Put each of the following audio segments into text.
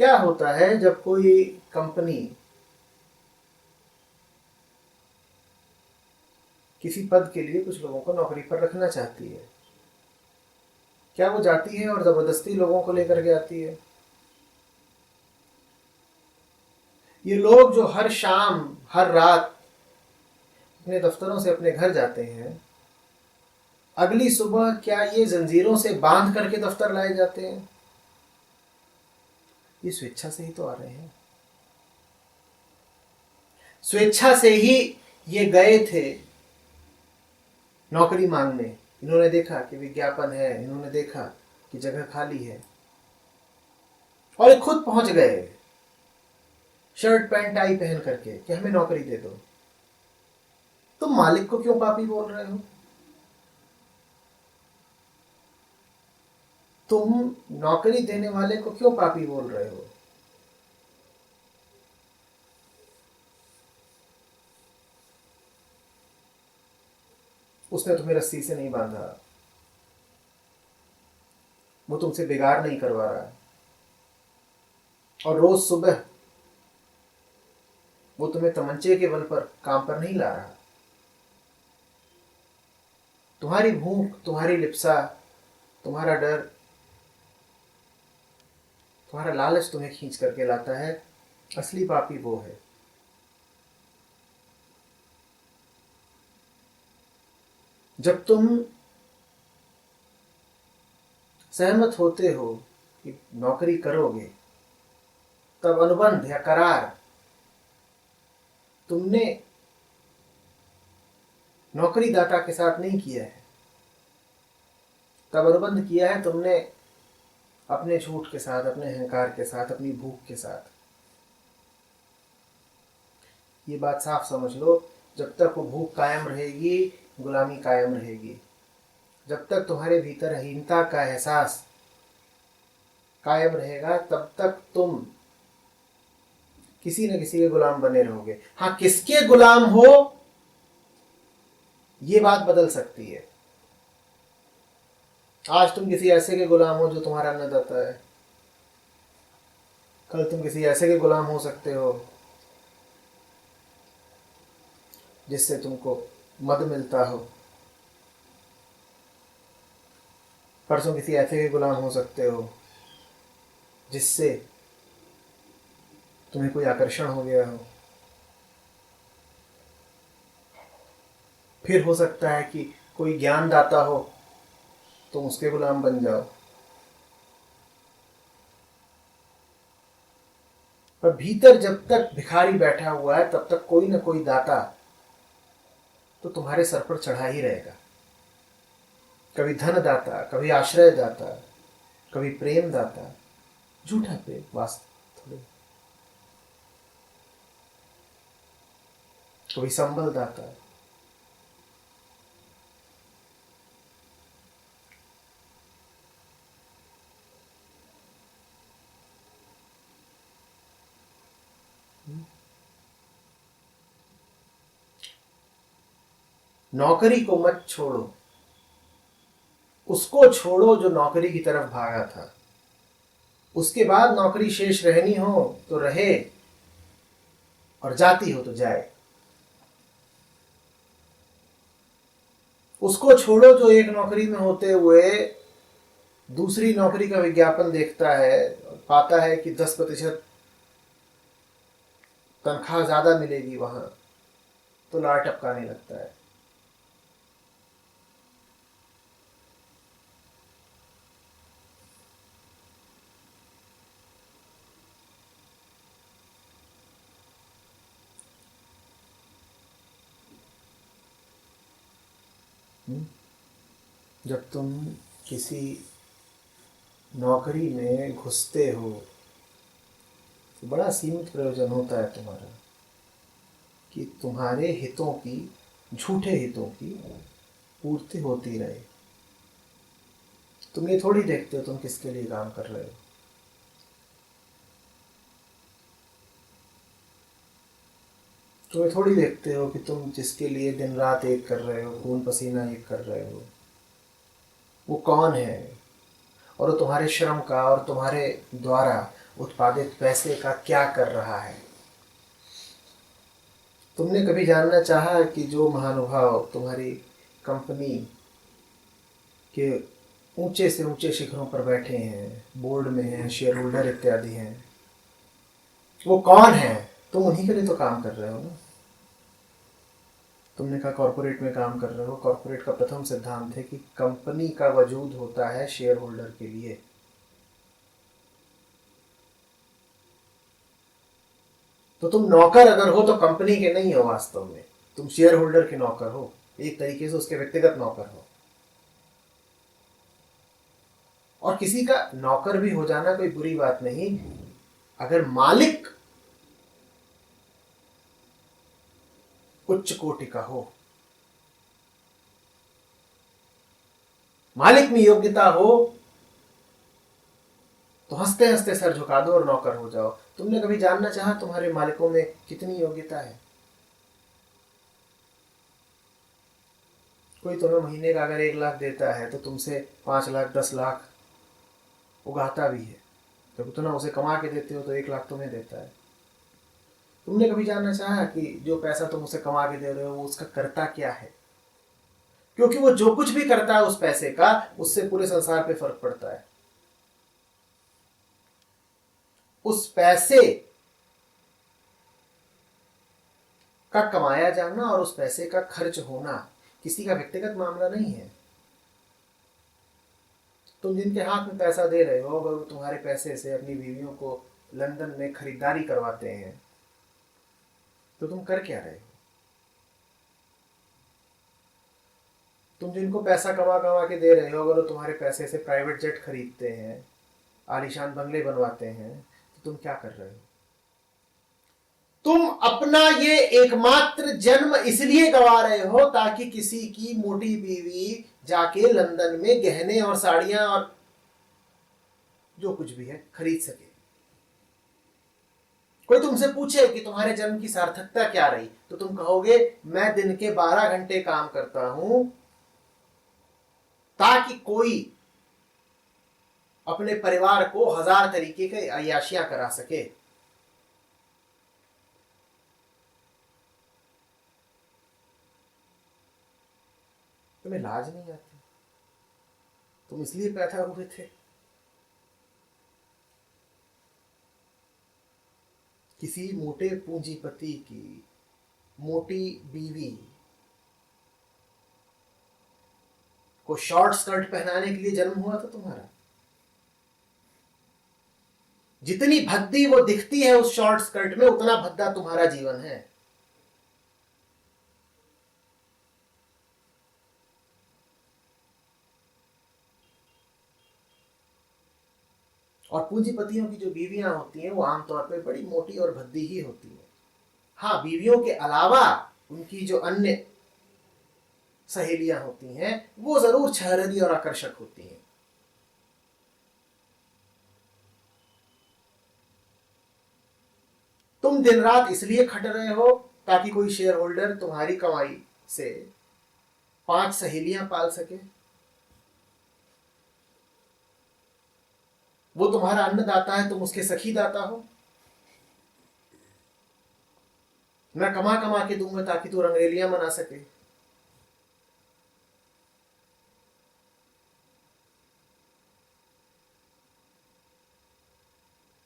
क्या होता है जब कोई कंपनी किसी पद के लिए कुछ लोगों को नौकरी पर रखना चाहती है, क्या वो जाती है और जबरदस्ती लोगों को लेकर के आती है? ये लोग जो हर शाम हर रात अपने दफ्तरों से अपने घर जाते हैं, अगली सुबह क्या ये जंजीरों से बांध करके दफ्तर लाए जाते हैं? ये स्वेच्छा से ही तो आ रहे हैं। स्वेच्छा से ही ये गए थे नौकरी मांगने। इन्होंने देखा कि विज्ञापन है, इन्होंने देखा कि जगह खाली है, और ये खुद पहुंच गए शर्ट पैंट टाई पहन करके कि हमें नौकरी दे दो। तुम मालिक को क्यों पापी बोल रहे हो? तुम नौकरी देने वाले को क्यों पापी बोल रहे हो? उसने तुम्हें रस्सी से नहीं बांधा, वो तुमसे बेगार नहीं करवा रहा, और रोज सुबह वो तुम्हें तमंचे के बल पर काम पर नहीं ला रहा। तुम्हारी भूख, तुम्हारी लिप्सा, तुम्हारा डर, तुम्हारा लालच तुम्हें खींच करके लाता है। असली पापी वो है। जब तुम सहमत होते हो कि नौकरी करोगे, तब अनुबंध या करार तुमने नौकरीदाता के साथ नहीं किया है, तब अनुबंध किया है तुमने अपने झूठ के साथ, अपने अहंकार के साथ, अपनी भूख के साथ। ये बात साफ समझ लो, जब तक वो भूख कायम रहेगी, गुलामी कायम रहेगी। जब तक तुम्हारे भीतर हीनता का एहसास कायम रहेगा, तब तक तुम किसी न किसी के गुलाम बने रहोगे। हाँ, किसके गुलाम हो ये बात बदल सकती है। आज तुम किसी ऐसे के गुलाम हो जो तुम्हारा अन्नदाता है, कल तुम किसी ऐसे के गुलाम हो सकते हो जिससे तुमको मद मिलता हो, परसों किसी ऐसे के गुलाम हो सकते हो जिससे तुम्हें कोई आकर्षण हो गया हो, फिर हो सकता है कि कोई ज्ञान दाता हो, तुम उसके गुलाम बन जाओ। पर भीतर जब तक भिखारी बैठा हुआ है, तब तक कोई ना कोई दाता तो तुम्हारे सर पर चढ़ा ही रहेगा। कभी धन दाता, कभी आश्रय दाता, कभी प्रेम दाता, झूठा प्रेम, वास्तव थोड़े, कभी संबल दाता। नौकरी को मत छोड़ो, उसको छोड़ो जो नौकरी की तरफ भागा था। उसके बाद नौकरी शेष रहनी हो तो रहे, और जाती हो तो जाए। उसको छोड़ो जो एक नौकरी में होते हुए दूसरी नौकरी का विज्ञापन देखता है, पाता है कि 10% तनख्वाह ज्यादा मिलेगी वहां, तो लार टपकाने लगता है। जब तुम किसी नौकरी में घुसते हो तो बड़ा सीमित प्रयोजन होता है तुम्हारा कि तुम्हारे हितों की, झूठे हितों की पूर्ति होती रहे। तुम ये थोड़ी देखते हो तुम किसके लिए काम कर रहे हो। तुम ये थोड़ी देखते हो कि तुम जिसके लिए दिन रात एक कर रहे हो, खून पसीना एक कर रहे हो, वो कौन है, और वो तुम्हारे श्रम का और तुम्हारे द्वारा उत्पादित पैसे का क्या कर रहा है। तुमने कभी जानना चाहा कि जो महानुभाव तुम्हारी कंपनी के ऊंचे से ऊंचे शिखरों पर बैठे हैं, बोर्ड में हैं, शेयर होल्डर इत्यादि हैं, वो कौन है? तुम उन्हीं के लिए तो काम कर रहे हो ना। तुमने कहा कॉर्पोरेट में काम कर रहे हो। कॉर्पोरेट का प्रथम सिद्धांत है कि कंपनी का वजूद होता है शेयर होल्डर के लिए। तो तुम नौकर अगर हो तो कंपनी के नहीं हो, वास्तव में तुम शेयर होल्डर के नौकर हो, एक तरीके से उसके व्यक्तिगत नौकर हो। और किसी का नौकर भी हो जाना कोई बुरी बात नहीं, अगर मालिक उच्च कोटि का हो, मालिक में योग्यता हो, तो हंसते हंसते सर झुका दो और नौकर हो जाओ। तुमने कभी जानना चाहा तुम्हारे मालिकों में कितनी योग्यता है? कोई तुम्हें महीने का अगर 1 लाख देता है तो तुमसे 5 लाख 10 लाख उगाता भी है। जब उतना उसे कमा के देते हो तो 1 लाख तुम्हें देता है। तुमने कभी जानना चाहा कि जो पैसा तुम उसे कमा के दे रहे हो वो उसका करता क्या है? क्योंकि वो जो कुछ भी करता है उस पैसे का, उससे पूरे संसार पे फर्क पड़ता है। उस पैसे का कमाया जाना और उस पैसे का खर्च होना किसी का व्यक्तिगत मामला नहीं है। तुम जिनके हाथ में पैसा दे रहे हो, अगर वो तुम्हारे पैसे से अपनी बीवियों को लंदन में खरीदारी करवाते हैं तो तुम कर क्या रहे हो? तुम जिनको पैसा कमा कमा के दे रहे हो, अगर वो तुम्हारे पैसे से प्राइवेट जेट खरीदते हैं, आलीशान बंगले बनवाते हैं, तो तुम क्या कर रहे हो? तुम अपना ये एकमात्र जन्म इसलिए गवा रहे हो ताकि किसी की मोटी बीवी जाके लंदन में गहने और साड़ियां और जो कुछ भी है खरीद सके। कोई तुमसे पूछे कि तुम्हारे जन्म की सार्थकता क्या रही, तो तुम कहोगे मैं दिन के 12 घंटे काम करता हूं ताकि कोई अपने परिवार को 1000 तरीके की अय्याशियां करा सके। तुम्हें लाज नहीं आती? तुम इसलिए पैदा हुए थे किसी मोटे पूंजीपति की मोटी बीवी को शॉर्ट स्कर्ट पहनाने के लिए जन्म हुआ था तुम्हारा? जितनी भद्दी वो दिखती है उस शॉर्ट स्कर्ट में, उतना भद्दा तुम्हारा जीवन है। और पूंजीपतियों की जो बीवियां होती हैं वो आमतौर पर बड़ी मोटी और भद्दी ही होती हैं। हाँ, बीवियों के अलावा उनकी जो अन्य सहेलियां होती हैं वो जरूर छहरदी और आकर्षक होती हैं। तुम दिन रात इसलिए खट रहे हो ताकि कोई शेयर होल्डर तुम्हारी कमाई से 5 सहेलियां पाल सके। वो तुम्हारा अन्नदाता है, तुम उसके सखी दाता हो। मैं कमा कमा के दूंगा ताकि तू रंगरेलियां मना सके।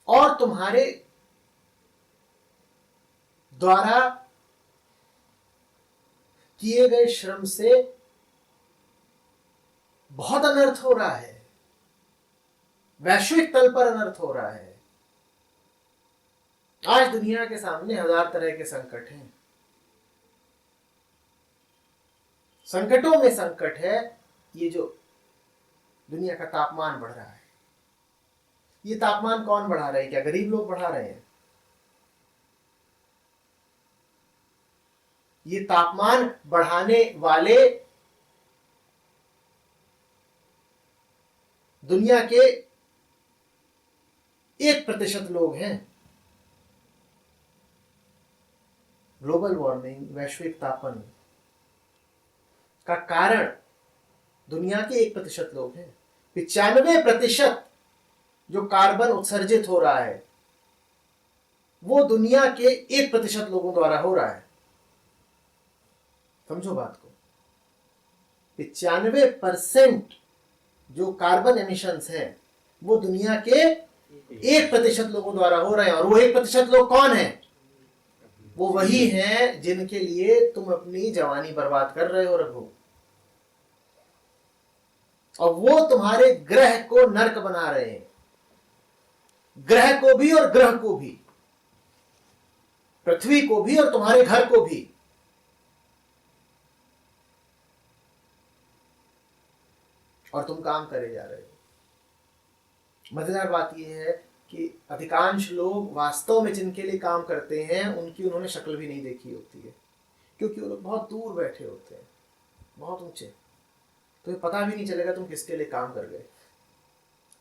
और तुम्हारे द्वारा किए गए श्रम से बहुत अनर्थ हो रहा है, वैश्विक तल पर अनर्थ हो रहा है। आज दुनिया के सामने 1000 तरह के संकट हैं। संकटों में संकट है ये जो दुनिया का तापमान बढ़ रहा है। ये तापमान कौन बढ़ा रहे हैं? क्या गरीब लोग बढ़ा रहे हैं? ये तापमान बढ़ाने वाले दुनिया के 1% लोग हैं। ग्लोबल वार्मिंग, वैश्विक तापन का कारण दुनिया के 1% लोग हैं। 95% जो कार्बन उत्सर्जित हो रहा है वो दुनिया के 1% लोगों द्वारा हो रहा है। समझो बात को, 95% जो कार्बन एमिशंस है वो दुनिया के 1% लोगों द्वारा हो रहे हैं। और वो 1% लोग कौन है? वो वही हैं जिनके लिए तुम अपनी जवानी बर्बाद कर रहे हो रघु। और वो तुम्हारे ग्रह को नर्क बना रहे हैं, ग्रह को भी और ग्रह को भी, पृथ्वी को भी और तुम्हारे घर को भी। और तुम काम करे जा रहे हो। मजेदार बात यह है कि अधिकांश लोग वास्तव में जिनके लिए काम करते हैं उनकी उन्होंने शक्ल भी नहीं देखी होती है, क्योंकि वो लोग बहुत दूर बैठे होते हैं, बहुत ऊंचे। तुम्हें पता भी नहीं चलेगा तुम किसके लिए काम कर गए।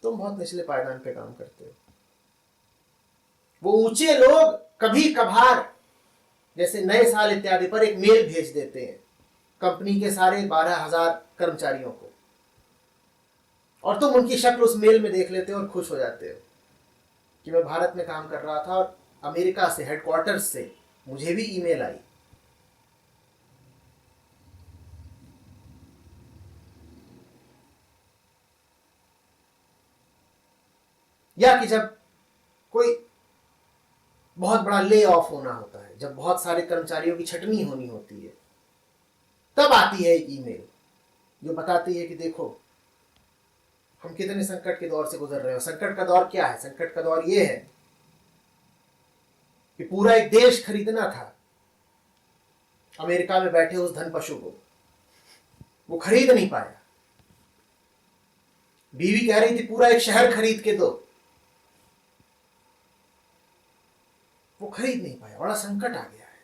तुम बहुत निचले पायदान पे काम करते हो। वो ऊंचे लोग कभी कभार जैसे नए साल इत्यादि पर एक मेल भेज देते हैं कंपनी के सारे 12,000 कर्मचारियों को, और तुम उनकी शक्ल उस मेल में देख लेते हो और खुश हो जाते हो कि मैं भारत में काम कर रहा था और अमेरिका से, हेडक्वार्टर्स से मुझे भी ईमेल आई। या कि जब कोई बहुत बड़ा ले ऑफ होना होता है, जब बहुत सारे कर्मचारियों की छटनी होनी होती है, तब आती है एक ईमेल जो बताती है कि देखो हम कितने संकट के दौर से गुजर रहे हो। संकट का दौर क्या है? संकट का दौर यह है कि पूरा एक देश खरीदना था अमेरिका में बैठे उस धन पशु को, वो खरीद नहीं पाया। बीवी कह रही थी पूरा एक शहर खरीद के दो, वो खरीद नहीं पाया। बड़ा संकट आ गया है।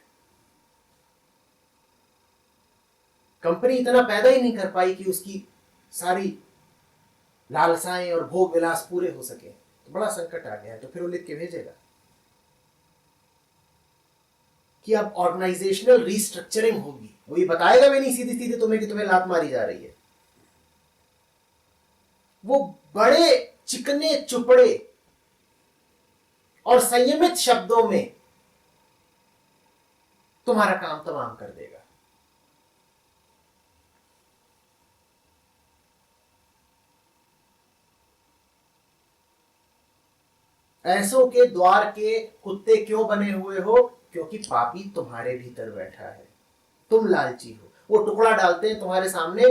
कंपनी इतना पैदा ही नहीं कर पाई कि उसकी सारी लालसाएं और भोग विलास पूरे हो सके। तो बड़ा संकट आ गया है। तो फिर वो लिख के भेजेगा कि अब ऑर्गेनाइजेशनल रीस्ट्रक्चरिंग होगी। वो ये बताएगा भी नहीं सीधी सीधी तुम्हें कि तुम्हें लात मारी जा रही है। वो बड़े चिकने चुपड़े और संयमित शब्दों में तुम्हारा काम तमाम कर देगा। ऐसों के द्वार के कुत्ते क्यों बने हुए हो? क्योंकि पापी तुम्हारे भीतर बैठा है। तुम लालची हो। वो टुकड़ा डालते हैं तुम्हारे सामने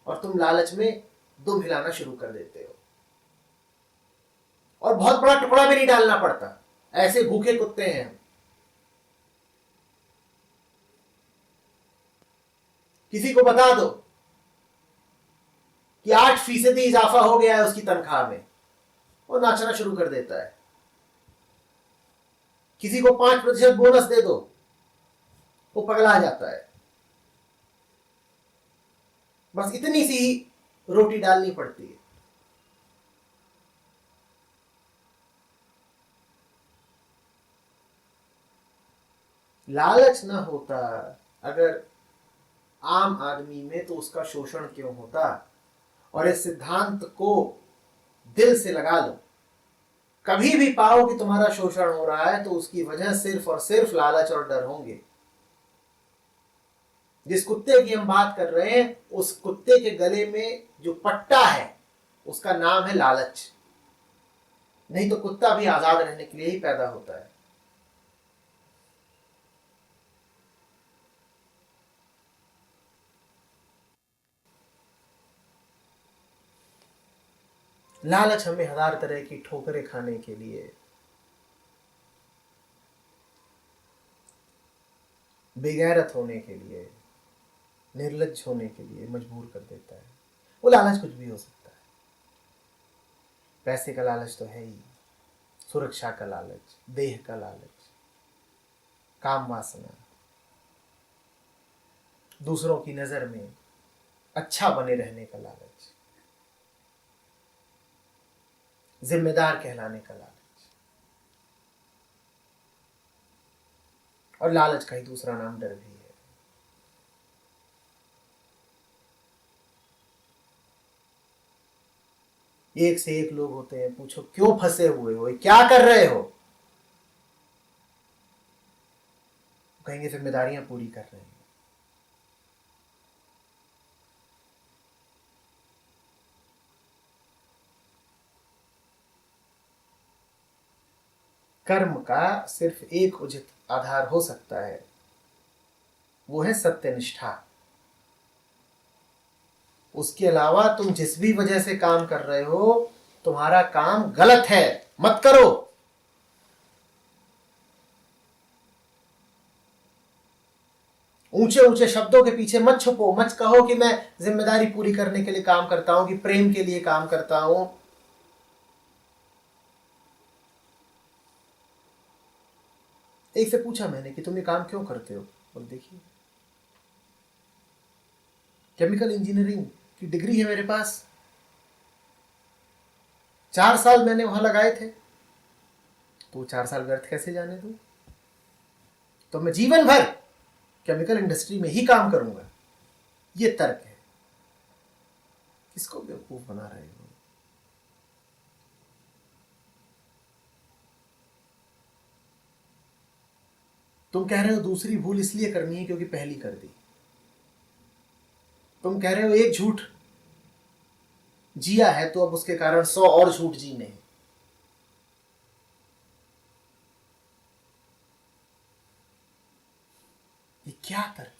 और तुम लालच में दुम हिलाना शुरू कर देते हो। और बहुत बड़ा टुकड़ा भी नहीं डालना पड़ता, ऐसे भूखे कुत्ते हैं हम। किसी को बता दो कि 8% इजाफा हो गया है उसकी तनख्वाह में, वो नाचना शुरू कर देता है। किसी को 5% बोनस दे दो, वो पगला जाता है। बस इतनी सी ही रोटी डालनी पड़ती है। लालच ना होता अगर आम आदमी में, तो उसका शोषण क्यों होता? और इस सिद्धांत को दिल से लगा लो। कभी भी पाओ कि तुम्हारा शोषण हो रहा है तो उसकी वजह सिर्फ और सिर्फ लालच और डर होंगे। जिस कुत्ते की हम बात कर रहे हैं, उस कुत्ते के गले में जो पट्टा है उसका नाम है लालच। नहीं तो कुत्ता भी आजाद रहने के लिए ही पैदा होता है। लालच हमें हजार तरह की ठोकरें खाने के लिए, बेगैरत होने के लिए, निर्लज्ज होने के लिए मजबूर कर देता है। वो लालच कुछ भी हो सकता है। पैसे का लालच तो है ही, सुरक्षा का लालच, देह का लालच, काम वासना, दूसरों की नजर में अच्छा बने रहने का लालच, जिम्मेदार कहलाने का लालच। और लालच का ही दूसरा नाम डर भी है। एक से एक लोग होते हैं, पूछो क्यों फंसे हुए हो, क्या कर रहे हो, कहेंगे जिम्मेदारियां पूरी कर रहे हैं। कर्म का सिर्फ एक उचित आधार हो सकता है, वो है सत्यनिष्ठा। उसके अलावा तुम जिस भी वजह से काम कर रहे हो, तुम्हारा काम गलत है, मत करो। ऊंचे ऊंचे शब्दों के पीछे मत छुपो, मत कहो कि मैं जिम्मेदारी पूरी करने के लिए काम करता हूं, कि प्रेम के लिए काम करता हूं। एक से पूछा मैंने कि तुम ये काम क्यों करते हो, बोल देखिए केमिकल इंजीनियरिंग की डिग्री है मेरे पास, 4 साल मैंने वहां लगाए थे, तो 4 साल व्यर्थ कैसे जाने दूं? तो मैं जीवन भर केमिकल इंडस्ट्री में ही काम करूंगा, ये तर्क है। किसको बेवकूफ बना रहे हो? तुम कह रहे हो दूसरी भूल इसलिए करनी है क्योंकि पहली कर दी। तुम कह रहे हो एक झूठ जिया है तो अब उसके कारण 100 और झूठ जीने हैं। ये क्या तर्क